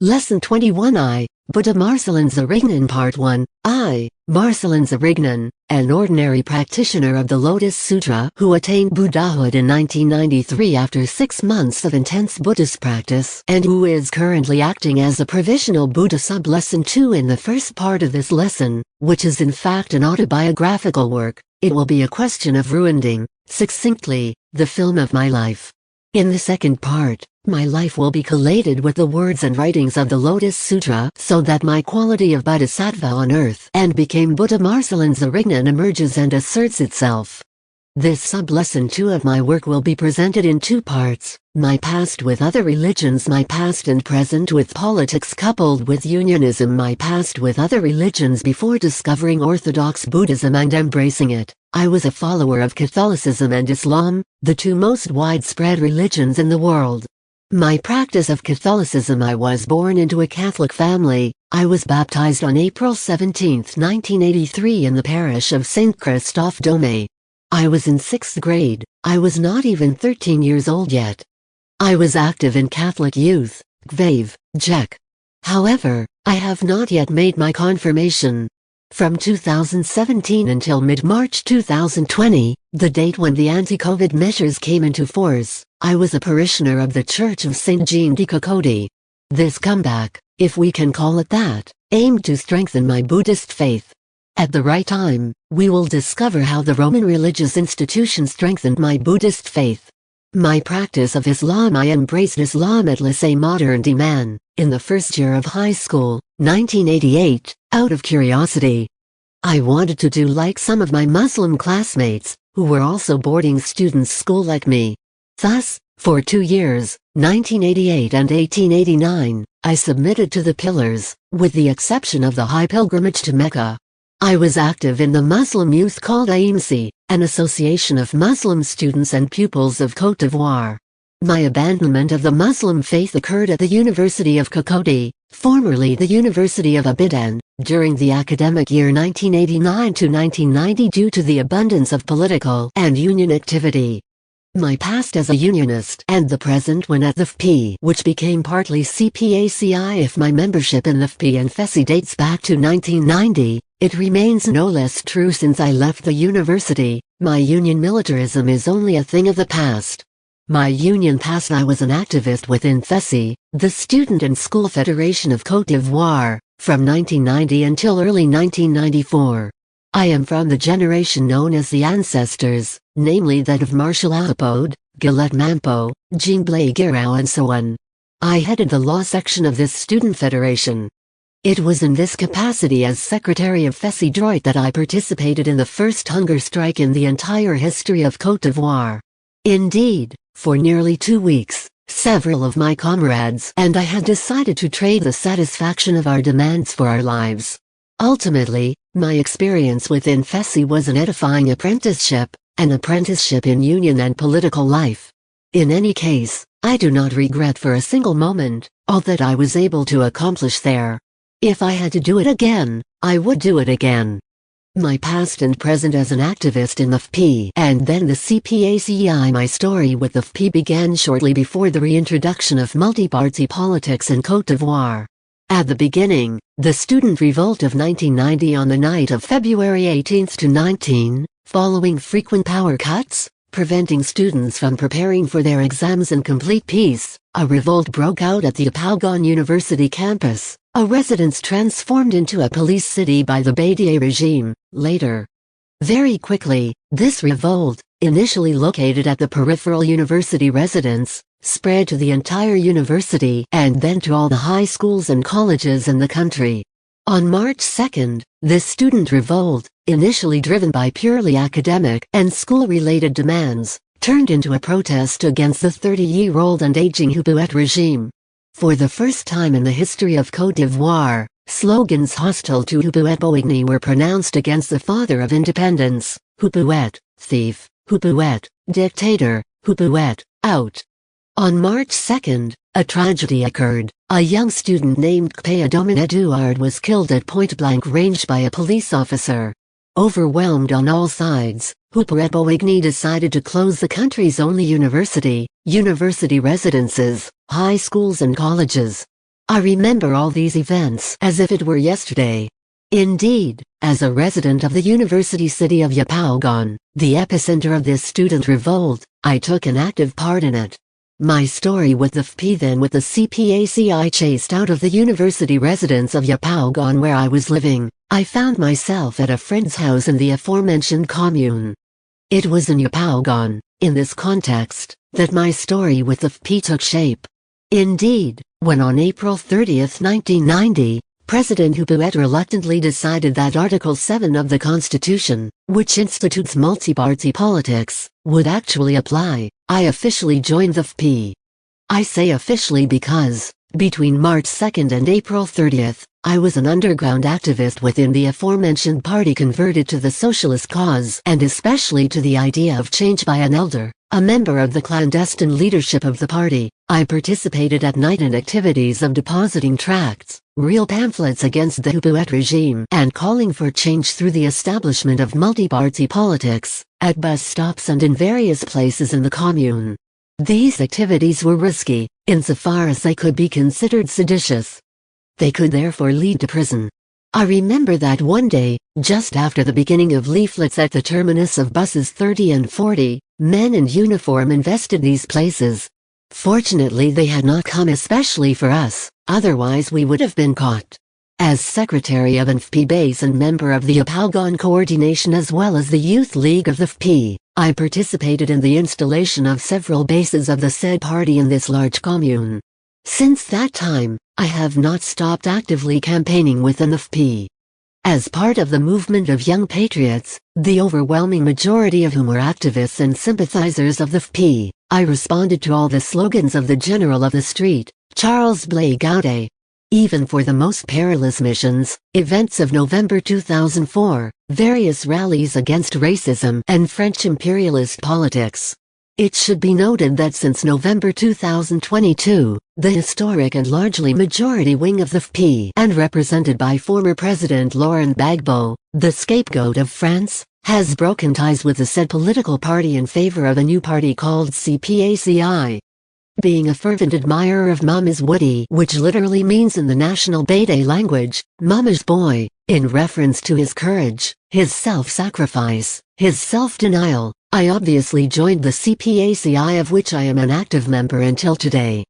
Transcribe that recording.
Lesson 21 Buddha Marcellin Zirignon Part 1 Marcellin Zirignon, an ordinary practitioner of the Lotus Sutra who attained Buddhahood in 1993 after 6 months of intense Buddhist practice and who is currently acting as a provisional Bodhisattva. Lesson 2 In the first part of this lesson, which is in fact an autobiographical work, it will be a question of ruining, succinctly, the film of my life. In the second part, my life will be collated with the words and writings of the Lotus Sutra so that my quality of Bodhisattva on earth and became Buddha Marcellin Zirignon emerges and asserts itself. This sub-lesson 2 of my work will be presented in 2 parts, my past with other religions, my past and present with politics coupled with unionism, my past with other religions before discovering Orthodox Buddhism and embracing it. I was a follower of Catholicism and Islam, the 2 most widespread religions in the world. My practice of Catholicism: I was born into a Catholic family. I was baptized on April 17, 1983 in the parish of Saint Christophe Dome. I was in 6th grade. I was not even 13 years old yet. I was active in Catholic youth, GVAV, JEC. However, I have not yet made my confirmation. From 2017 until mid-March 2020, the date when the anti-COVID measures came into force, I was a parishioner of the Church of Saint Jean de Cocody. This comeback, if we can call it that, aimed to strengthen my Buddhist faith. At the right time, we will discover how the Roman religious institution strengthened my Buddhist faith. My practice of Islam: I embraced Islam at Lycée Moderne de Man, in the first year of high school, 1988, out of curiosity. I wanted to do like some of my Muslim classmates, who were also boarding students school like me. Thus, for 2 years, 1988 and 1889, I submitted to the pillars, with the exception of the high pilgrimage to Mecca. I was active in the Muslim youth called AIMC, an association of Muslim students and pupils of Côte d'Ivoire. My abandonment of the Muslim faith occurred at the University of Cocody, formerly the University of Abidjan, during the academic year 1989 to 1990 due to the abundance of political and union activity. My past as a unionist and the present when at the FP, which became partly CPACI. If my membership in the FP and FESI dates back to 1990, it remains no less true since I left the university. My union militarism is only a thing of the past. My union past: I was an activist within FESI, the Student and School Federation of Côte d'Ivoire, from 1990 until early 1994. I am from the generation known as the ancestors, namely that of Marshal Apode, Galet Mampo, Jean Blay Guirao and so on. I headed the law section of this student federation. It was in this capacity as secretary of FESI Droit that I participated in the first hunger strike in the entire history of Côte d'Ivoire. Indeed, for nearly 2 weeks, several of my comrades and I had decided to trade the satisfaction of our demands for our lives. Ultimately, my experience within FESI was an edifying apprenticeship, an apprenticeship in union and political life. In any case, I do not regret for a single moment all that I was able to accomplish there. If I had to do it again, I would do it again. My past and present as an activist in the FP and then the CPACI. My story with the FP began shortly before the reintroduction of multi-party politics in Côte d'Ivoire. At the beginning, the student revolt of 1990 on the night of February 18 to 19, following frequent power cuts, preventing students from preparing for their exams in complete peace, a revolt broke out at the Apagon University campus, a residence transformed into a police city by the Bédié regime, later. Very quickly, this revolt, initially located at the peripheral university residence, spread to the entire university and then to all the high schools and colleges in the country. On March 2, this student revolt, initially driven by purely academic and school-related demands, turned into a protest against the 30-year-old and aging Houphouët regime. For the first time in the history of Côte d'Ivoire, slogans hostile to Houphouët Boigny were pronounced against the father of independence: Houphouët, thief; Houphouët, dictator; Houphouët, out. On March 2, a tragedy occurred. A young student named Kpé Adomin Edouard was killed at point-blank range by a police officer. Overwhelmed on all sides, Houphouët Boigny decided to close the country's only university, university residences, high schools and colleges. I remember all these events as if it were yesterday. Indeed, as a resident of the university city of Yapaugon, the epicenter of this student revolt, I took an active part in it. My story with the FP then with the CPACI chased out of the university residence of Yapaugon where I was living. I found myself at a friend's house in the aforementioned commune. It was in Yapaugon, in this context, that my story with the FP took shape. Indeed, when on April 30, 1990, President Hupuet reluctantly decided that Article 7 of the Constitution, which institutes multi-party politics, would actually apply, I officially joined the FP. I say officially because, between March 2 and April 30, I was an underground activist within the aforementioned party converted to the socialist cause and especially to the idea of change by an elder, a member of the clandestine leadership of the party. I participated at night in activities of depositing tracts, real pamphlets against the Hupuet regime and calling for change through the establishment of multi-party politics, at bus stops and in various places in the commune. These activities were risky, insofar as they could be considered seditious. They could therefore lead to prison. I remember that one day, just after the beginning of leaflets at the terminus of buses 30 and 40, men in uniform invested these places. Fortunately they had not come especially for us, otherwise we would have been caught. As secretary of FP base and member of the Yapaugon coordination as well as the youth league of the FP, I participated in the installation of several bases of the said party in this large commune. Since that time, I have not stopped actively campaigning within the FP. As part of the movement of young patriots, the overwhelming majority of whom were activists and sympathizers of the FP, I responded to all the slogans of the General of the Street, Charles Blé Gaudet. Even for the most perilous missions, events of November 2004, various rallies against racism and French imperialist politics. It should be noted that since November 2022, the historic and largely majority wing of the FP and represented by former President Laurent Gbagbo, the scapegoat of France, has broken ties with the said political party in favor of a new party called CPACI. Being a fervent admirer of Mama's Woody, which literally means in the national Bede language, Mama's boy, in reference to his courage, his self-sacrifice, his self-denial, I obviously joined the CPACI of which I am an active member until today.